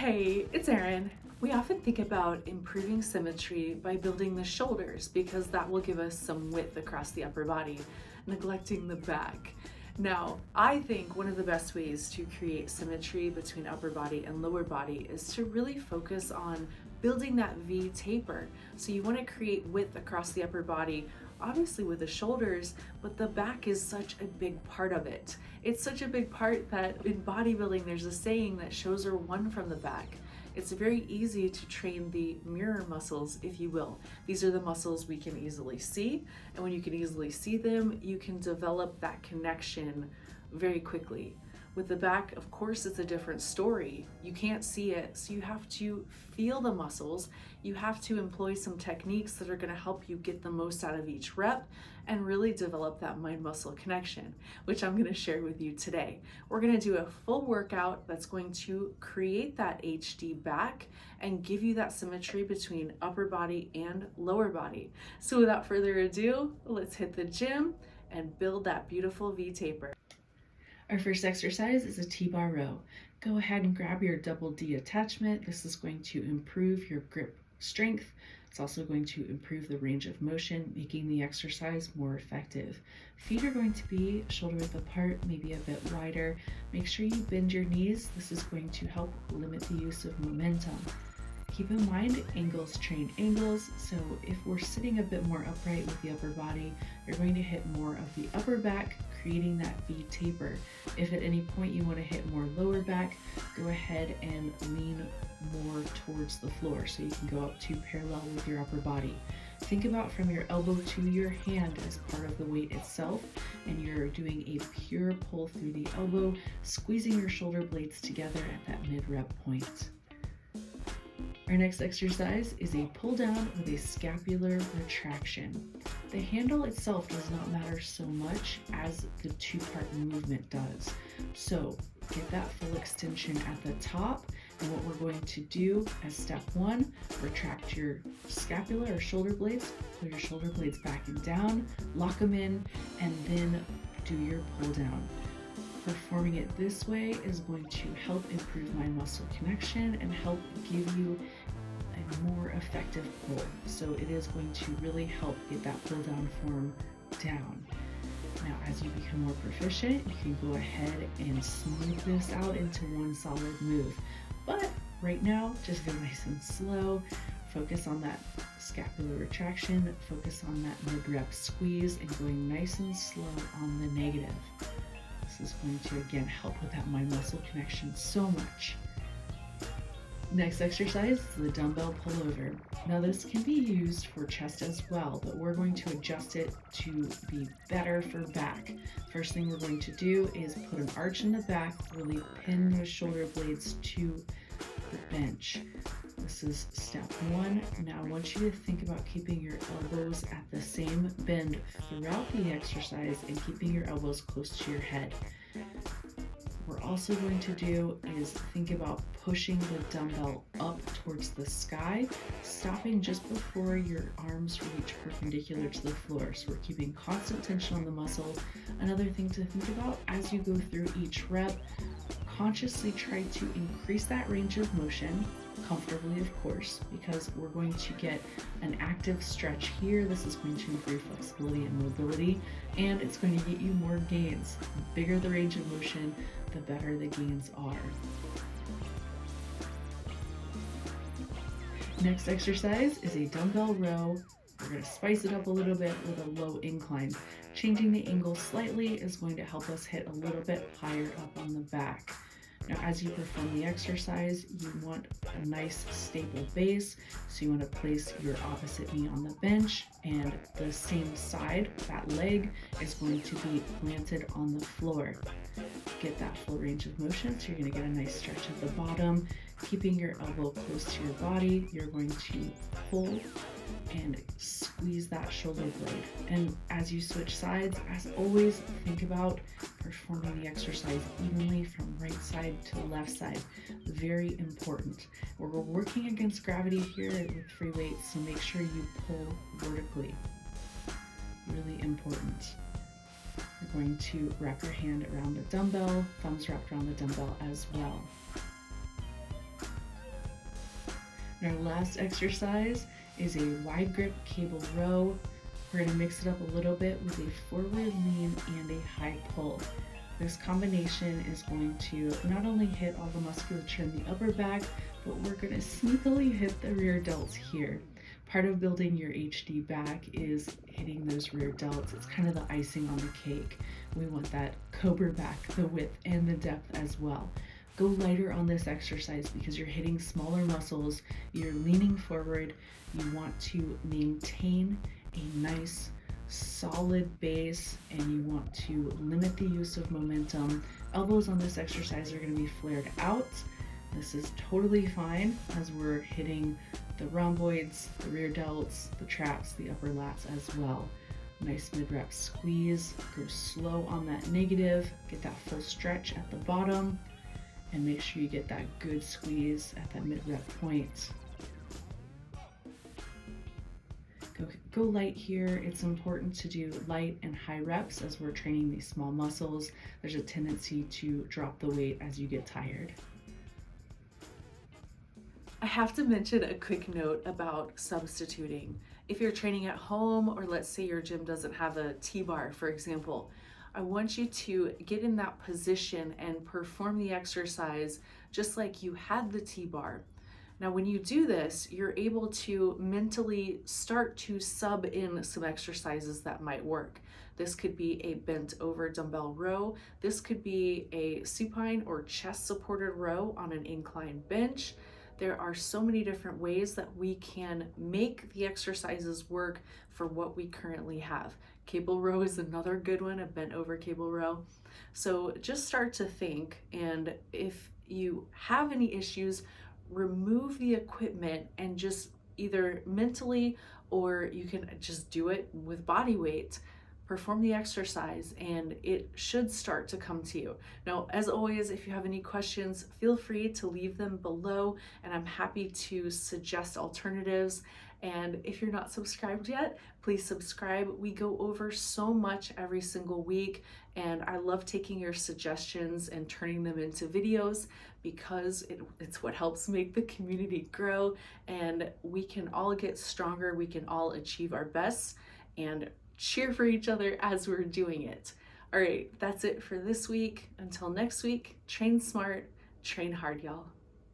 Hey, it's Erin. We often think about improving symmetry by building the shoulders because that will give us some width across the upper body, neglecting the back. Now, I think one of the best ways to create symmetry between upper body and lower body is to really focus on building that V taper. So you want to create width across the upper body, obviously with the shoulders, but the back is such a big part of it. It's such a big part that in bodybuilding, there's a saying that shows are won from the back. It's very easy to train the mirror muscles, if you will. These are the muscles we can easily see, and when you can easily see them, you can develop that connection very quickly. With the back, of course, it's a different story. You can't see it, so you have to feel the muscles. You have to employ some techniques that are gonna help you get the most out of each rep and really develop that mind-muscle connection, which I'm gonna share with you today. We're gonna do a full workout that's going to create that HD back and give you that symmetry between upper body and lower body. So without further ado, let's hit the gym and build that beautiful V taper. Our first exercise is a T-bar row. Go ahead and grab your double D attachment. This is going to improve your grip strength. It's also going to improve the range of motion, making the exercise more effective. Feet are going to be shoulder width apart, maybe a bit wider. Make sure you bend your knees. This is going to help limit the use of momentum. Keep in mind, angles train angles, so if we're sitting a bit more upright with the upper body, you're going to hit more of the upper back, creating that V taper. If at any point you want to hit more lower back, go ahead and lean more towards the floor so you can go up to parallel with your upper body. Think about from your elbow to your hand as part of the weight itself, and you're doing a pure pull through the elbow, squeezing your shoulder blades together at that mid-rep point. Our next exercise is a pull down with a scapular retraction. The handle itself does not matter so much as the two-part movement does. So get that full extension at the top, and what we're going to do as step one, retract your scapula or shoulder blades, pull your shoulder blades back and down, lock them in, and then do your pull down. Performing it this way is going to help improve mind muscle connection and help give you a more effective pull. So it is going to really help get that pull down form down. Now, as you become more proficient, you can go ahead and smooth this out into one solid move. But right now, just go nice and slow. Focus on that scapular retraction, focus on that mid-rep squeeze, and going nice and slow on the negative. This is going to, again, help with that mind-muscle connection so much. Next exercise is the dumbbell pullover. Now this can be used for chest as well, but we're going to adjust it to be better for back. First thing we're going to do is put an arch in the back, really pin those shoulder blades to the bench. This is step one. Now I want you to think about keeping your elbows at the same bend throughout the exercise and keeping your elbows close to your head. What we're also going to do is think about pushing the dumbbell up towards the sky, stopping just before your arms reach perpendicular to the floor. So we're keeping constant tension on the muscle. Another thing to think about as you go through each rep, consciously try to increase that range of motion, comfortably of course, because we're going to get an active stretch here. This is going to improve flexibility and mobility, and it's going to get you more gains. The bigger the range of motion, the better the gains are. Next exercise is a dumbbell row. We're going to spice it up a little bit with a low incline. Changing the angle slightly is going to help us hit a little bit higher up on the back. Now, as you perform the exercise, you want a nice stable base. So you want to place your opposite knee on the bench, and the same side, that leg, is going to be planted on the floor. Get that full range of motion. So you're going to get a nice stretch at the bottom. Keeping your elbow close to your body, you're going to pull and squeeze that shoulder blade. And as you switch sides, as always, think about performing the exercise evenly from right side to left side. Very important. We're working against gravity here with free weights, so make sure you pull vertically. Really important. You're going to wrap your hand around the dumbbell, thumbs wrapped around the dumbbell as well. Our last exercise is a wide grip cable row. We're going to mix it up a little bit with a forward lean and a high pull. This combination is going to not only hit all the musculature in the upper back, but we're going to sneakily hit the rear delts here. Part of building your HD back is hitting those rear delts. It's kind of the icing on the cake. We want that cobra back, the width and the depth as well. Go lighter on this exercise because you're hitting smaller muscles, you're leaning forward, you want to maintain a nice solid base, and you want to limit the use of momentum. Elbows on this exercise are going to be flared out. This is totally fine as we're hitting the rhomboids, the rear delts, the traps, the upper lats as well. Nice mid-rep squeeze, go slow on that negative, get that full stretch at the bottom, and make sure you get that good squeeze at that mid-rep point. Go light here. It's important to do light and high reps as we're training these small muscles. There's a tendency to drop the weight as you get tired. I have to mention a quick note about substituting. If you're training at home, or let's say your gym doesn't have a T-bar, for example, I want you to get in that position and perform the exercise just like you had the T-bar. Now, when you do this, you're able to mentally start to sub in some exercises that might work. This could be a bent over dumbbell row. This could be a supine or chest supported row on an incline bench. There are so many different ways that we can make the exercises work for what we currently have. Cable row is another good one, a bent over cable row. So just start to think, and if you have any issues, remove the equipment and just either mentally, or you can just do it with body weight, perform the exercise, and it should start to come to you. Now, as always, if you have any questions, feel free to leave them below, and I'm happy to suggest alternatives. And if you're not subscribed yet, please subscribe. We go over so much every single week, and I love taking your suggestions and turning them into videos because it's what helps make the community grow, and we can all get stronger, we can all achieve our best, and cheer for each other as we're doing it. All right, that's it for this week. Until next week, train smart, train hard, y'all.